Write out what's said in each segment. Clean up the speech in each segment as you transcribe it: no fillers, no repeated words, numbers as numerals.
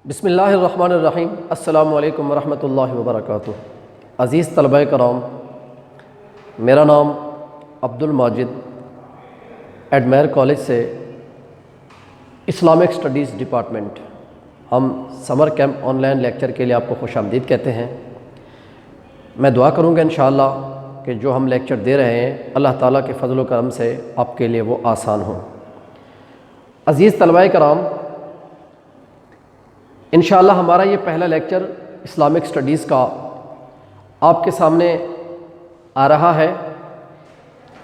بسم اللہ الرحمن الرحیم۔ السلام علیکم ورحمۃ اللہ وبرکاتہ۔ عزیز طلبہ کرام، میرا نام عبد الماجد، ایڈمیر کالج سے اسلامک اسٹڈیز ڈپارٹمنٹ، ہم summer camp online lecture کے لیے آپ کو خوش آمدید کہتے ہیں۔ میں دعا کروں گا انشاءاللہ کہ جو ہم لیکچر دے رہے ہیں اللہ تعالیٰ کے فضل و کرم سے آپ کے لیے وہ آسان ہوں۔ عزیز طلبہ کرام، انشاءاللہ ہمارا یہ پہلا لیکچر اسلامک اسٹڈیز کا آپ کے سامنے آ رہا ہے۔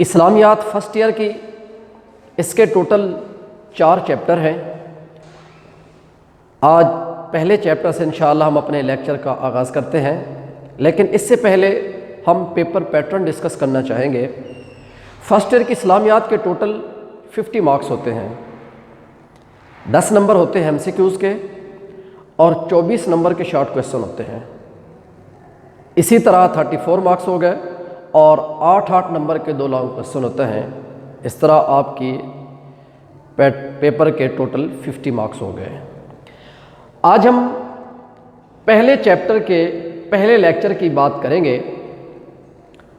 اسلامیات فرسٹ ایئر کی اس کے ٹوٹل 4 چیپٹر ہیں۔ آج پہلے چیپٹر سے انشاءاللہ ہم اپنے لیکچر کا آغاز کرتے ہیں، لیکن اس سے پہلے ہم پیپر پیٹرن ڈسکس کرنا چاہیں گے۔ فرسٹ ایئر کی اسلامیات کے ٹوٹل 50 مارکس ہوتے ہیں، 10 نمبر ہوتے ہیں ایم سی کیوز کے اور 24 نمبر کے شارٹ کویسچن ہوتے ہیں۔ اسی طرح 34 مارکس ہو گئے اور 8 نمبر کے 2 لانگ کویسچن ہوتے ہیں۔ اس طرح آپ کی پیپر کے ٹوٹل 50 مارکس ہو گئے۔ آج ہم پہلے چیپٹر کے پہلے لیکچر کی بات کریں گے۔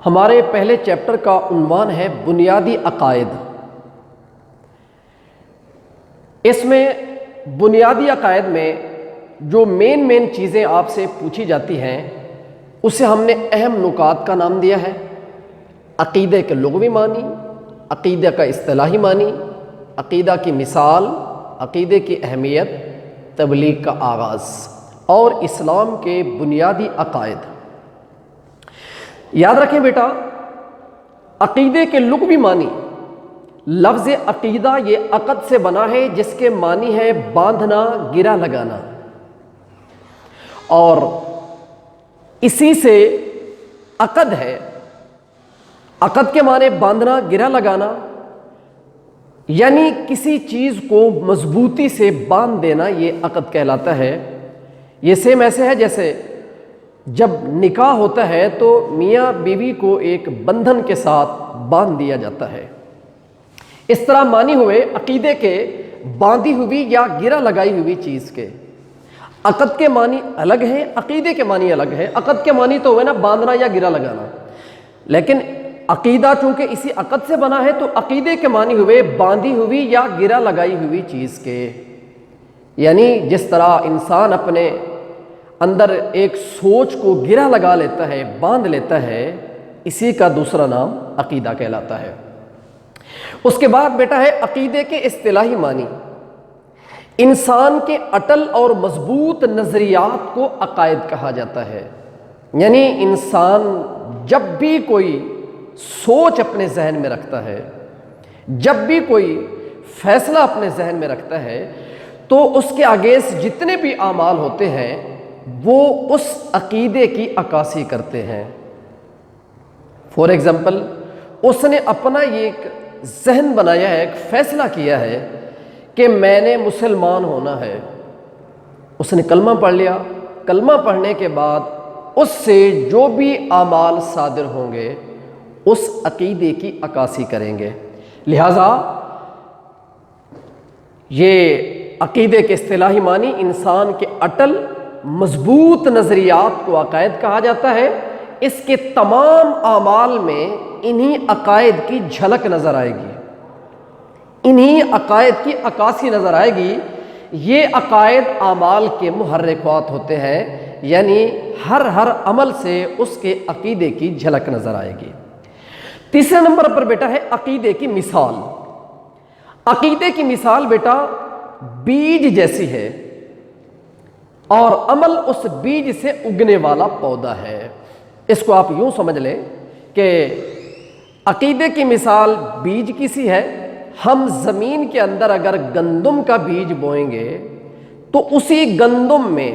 ہمارے پہلے چیپٹر کا عنوان ہے بنیادی عقائد۔ اس میں بنیادی عقائد میں جو مین چیزیں آپ سے پوچھی جاتی ہیں اسے ہم نے اہم نکات کا نام دیا ہے۔ عقیدے کے لغوی معنی، عقیدہ کا اصطلاحی معنی، عقیدہ کی مثال، عقیدے کی اہمیت، تبلیغ کا آغاز اور اسلام کے بنیادی عقائد۔ یاد رکھیں بیٹا، عقیدے کے لغوی معنی، لفظ عقیدہ یہ عقد سے بنا ہے جس کے معنی ہے باندھنا، گرہ لگانا، اور اسی سے عقد ہے۔ عقد کے معنی باندھنا، گرہ لگانا، یعنی کسی چیز کو مضبوطی سے باندھ دینا، یہ عقد کہلاتا ہے۔ یہ سیم ایسے ہے جیسے جب نکاح ہوتا ہے تو میاں بیوی کو ایک بندھن کے ساتھ باندھ دیا جاتا ہے۔ اس طرح معنی ہوئے عقیدے کے باندھی ہوئی یا گرہ لگائی ہوئی چیز کے۔ عقد کے معنی الگ ہے، عقیدے کے معنی الگ ہے۔ عقد کے معنی تو ہوئے نا باندھنا یا گرہ لگانا، لیکن عقیدہ چونکہ اسی عقد سے بنا ہے تو عقیدے کے معنی ہوئے باندھی ہوئی یا گرہ لگائی ہوئی چیز کے۔ یعنی جس طرح انسان اپنے اندر ایک سوچ کو گرہ لگا لیتا ہے، باندھ لیتا ہے، اسی کا دوسرا نام عقیدہ کہلاتا ہے۔ اس کے بعد بیٹا ہے عقیدے کے اصطلاحی معنی۔ انسان کے اٹل اور مضبوط نظریات کو عقائد کہا جاتا ہے۔ یعنی انسان جب بھی کوئی سوچ اپنے ذہن میں رکھتا ہے، جب بھی کوئی فیصلہ اپنے ذہن میں رکھتا ہے تو اس کے اگینسٹ جتنے بھی اعمال ہوتے ہیں وہ اس عقیدے کی عکاسی کرتے ہیں۔ فار ایگزامپل، اس نے اپنا یہ ایک ذہن بنایا ہے، ایک فیصلہ کیا ہے کہ میں نے مسلمان ہونا ہے۔ اس نے کلمہ پڑھ لیا، کلمہ پڑھنے کے بعد اس سے جو بھی اعمال صادر ہوں گے اس عقیدے کی عکاسی کریں گے۔ لہٰذا یہ عقیدے کے اصطلاحی معنی انسان کے اٹل مضبوط نظریات کو عقائد کہا جاتا ہے۔ اس کے تمام اعمال میں انہی عقائد کی جھلک نظر آئے گی، انہی عقائد کی عکاسی نظر آئے گی۔ یہ عقائد اعمال کے محرکات ہوتے ہیں، یعنی ہر عمل سے اس کے عقیدے کی جھلک نظر آئے گی۔ تیسرے نمبر پر بیٹا ہے عقیدے کی مثال۔ عقیدے کی مثال بیٹا بیج جیسی ہے اور عمل اس بیج سے اگنے والا پودا ہے۔ اس کو آپ یوں سمجھ لیں کہ عقیدے کی مثال بیج کی سی ہے۔ ہم زمین کے اندر اگر گندم کا بیج بوئیں گے تو اسی گندم میں،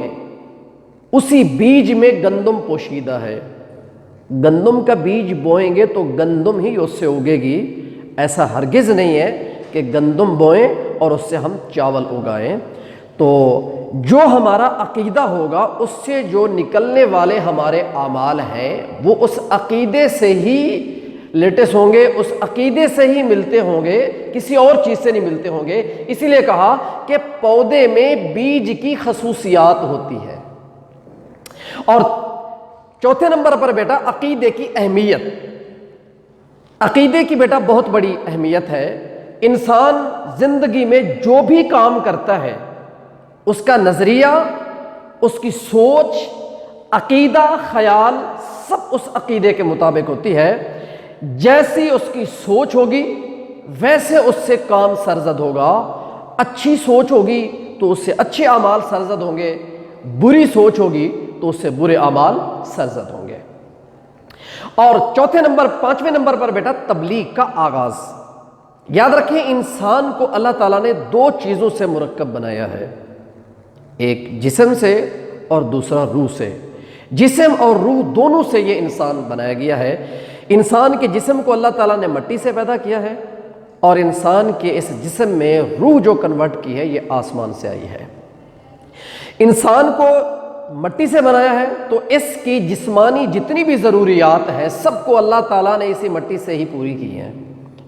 اسی بیج میں گندم پوشیدہ ہے۔ گندم کا بیج بوئیں گے تو گندم ہی اس سے اگے گی۔ ایسا ہرگز نہیں ہے کہ گندم بوئیں اور اس سے ہم چاول اگائیں۔ تو جو ہمارا عقیدہ ہوگا اس سے جو نکلنے والے ہمارے اعمال ہیں وہ اس عقیدے سے ہی لیٹسٹ ہوں گے اس عقیدے سے ہی ملتے ہوں گے، کسی اور چیز سے نہیں ملتے ہوں گے۔ اسی لیے کہا کہ پودے میں بیج کی خصوصیات ہوتی ہے۔ اور چوتھے نمبر پر بیٹا عقیدے کی اہمیت۔ عقیدے کی بیٹا بہت بڑی اہمیت ہے۔ انسان زندگی میں جو بھی کام کرتا ہے اس کا نظریہ، اس کی سوچ، عقیدہ، خیال سب اس عقیدے کے مطابق ہوتی ہے۔ جیسی اس کی سوچ ہوگی ویسے اس سے کام سرزد ہوگا۔ اچھی سوچ ہوگی تو اس سے اچھے اعمال سرزد ہوں گے، بری سوچ ہوگی تو اس سے برے اعمال سرزد ہوں گے۔ اور پانچویں نمبر پر بیٹا تبلیغ کا آغاز۔ یاد رکھیں انسان کو اللہ تعالیٰ نے دو چیزوں سے مرکب بنایا ہے، ایک جسم سے اور دوسرا روح سے۔ جسم اور روح دونوں سے یہ انسان بنایا گیا ہے۔ انسان کے جسم کو اللہ تعالیٰ نے مٹی سے پیدا کیا ہے، اور انسان کے اس جسم میں روح جو کنورٹ کی ہے یہ آسمان سے آئی ہے۔ انسان کو مٹی سے بنایا ہے تو اس کی جسمانی جتنی بھی ضروریات ہیں سب کو اللہ تعالیٰ نے اسی مٹی سے ہی پوری کی ہیں۔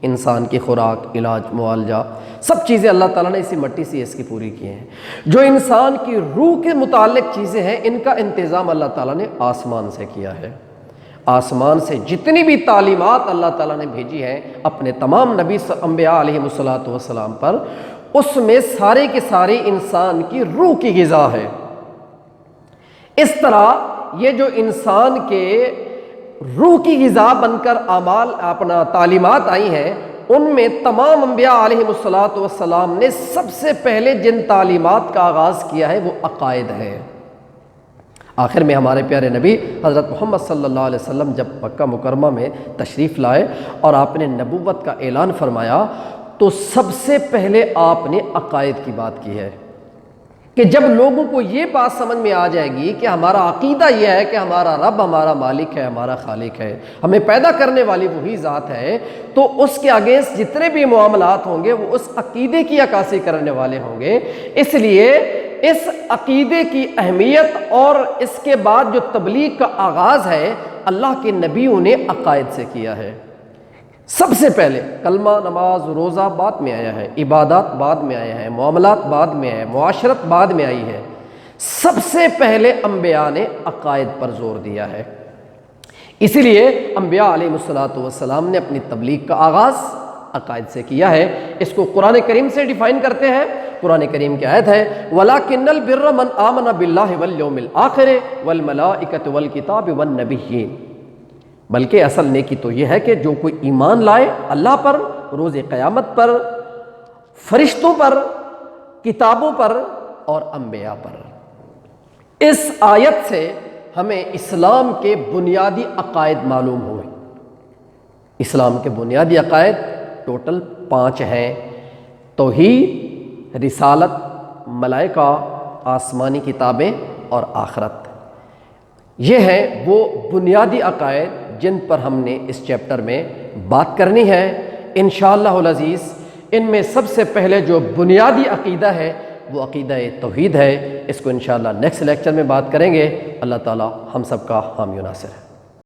انسان کی خوراک، علاج، معالجہ سب چیزیں اللہ تعالیٰ نے اسی مٹی سے اس کی پوری کی ہیں۔ جو انسان کی روح کے متعلق چیزیں ہیں ان کا انتظام اللہ تعالیٰ نے آسمان سے کیا ہے۔ آسمان سے جتنی بھی تعلیمات اللہ تعالیٰ نے بھیجی ہیں اپنے تمام نبی انبیاء علیہ السلام پر، اس میں سارے کے سارے انسان کی روح کی غذا ہے۔ اس طرح یہ جو انسان کے روح کی غذا بن کر تعلیمات آئی ہیں، ان میں تمام انبیاء علیہ السلام نے سب سے پہلے جن تعلیمات کا آغاز کیا ہے وہ عقائد ہے۔ آخر میں ہمارے پیارے نبی حضرت محمد صلی اللہ علیہ وسلم جب مکہ مکرمہ میں تشریف لائے اور آپ نے نبوت کا اعلان فرمایا تو سب سے پہلے آپ نے عقائد کی بات کی ہے کہ جب لوگوں کو یہ بات سمجھ میں آ جائے گی کہ ہمارا عقیدہ یہ ہے کہ ہمارا رب ہمارا مالک ہے، ہمارا خالق ہے، ہمیں پیدا کرنے والی وہی ذات ہے، تو اس کے اگینسٹ جتنے بھی معاملات ہوں گے وہ اس عقیدے کی عکاسی کرنے والے ہوں گے۔ اس لیے اس عقیدے کی اہمیت اور اس کے بعد جو تبلیغ کا آغاز ہے اللہ کے نبیوں نے عقائد سے کیا ہے۔ سب سے پہلے کلمہ، نماز، روزہ بعد میں آیا ہے، عبادات بعد میں آیا ہے، معاملات بعد میں آئے، معاشرت بعد میں آئی ہے۔ سب سے پہلے انبیاء نے عقائد پر زور دیا ہے۔ اسی لیے انبیاء علیہ السلام نے اپنی تبلیغ کا آغاز عقائد سے کیا ہے۔ اس کو قرآن کریم سے ڈیفائن کرتے ہیں۔ قرآن کریم کی آیت ہے وَلَكِنَّ الْبِرَّ مَنْ آمَنَ بِاللَّهِ وَالْيَوْمِ الْآخِرِ وَالْمَلَائِكَةِ وَالْكِتَابِ وَالنَّبِيِّينَ، بلکہ اصل نیکی تو یہ ہے کہ جو کوئی ایمان لائے اللہ پر، روز قیامت پر، فرشتوں پر، کتابوں پر اور انبیاء پر۔ اس آیت سے ہمیں اسلام کے بنیادی عقائد معلوم ہوئے۔ اسلام کے بنیادی عقائد ٹوٹل 5 ہیں: توحید، رسالت، ملائکہ، آسمانی کتابیں اور آخرت۔ یہ ہیں وہ بنیادی عقائد جن پر ہم نے اس چیپٹر میں بات کرنی ہے انشاءاللہ العزیز۔ ان میں سب سے پہلے جو بنیادی عقیدہ ہے وہ عقیدہ توحید ہے۔ اس کو انشاءاللہ نیکسٹ لیکچر میں بات کریں گے۔ اللہ تعالی ہم سب کا حامی و ناصر ہے۔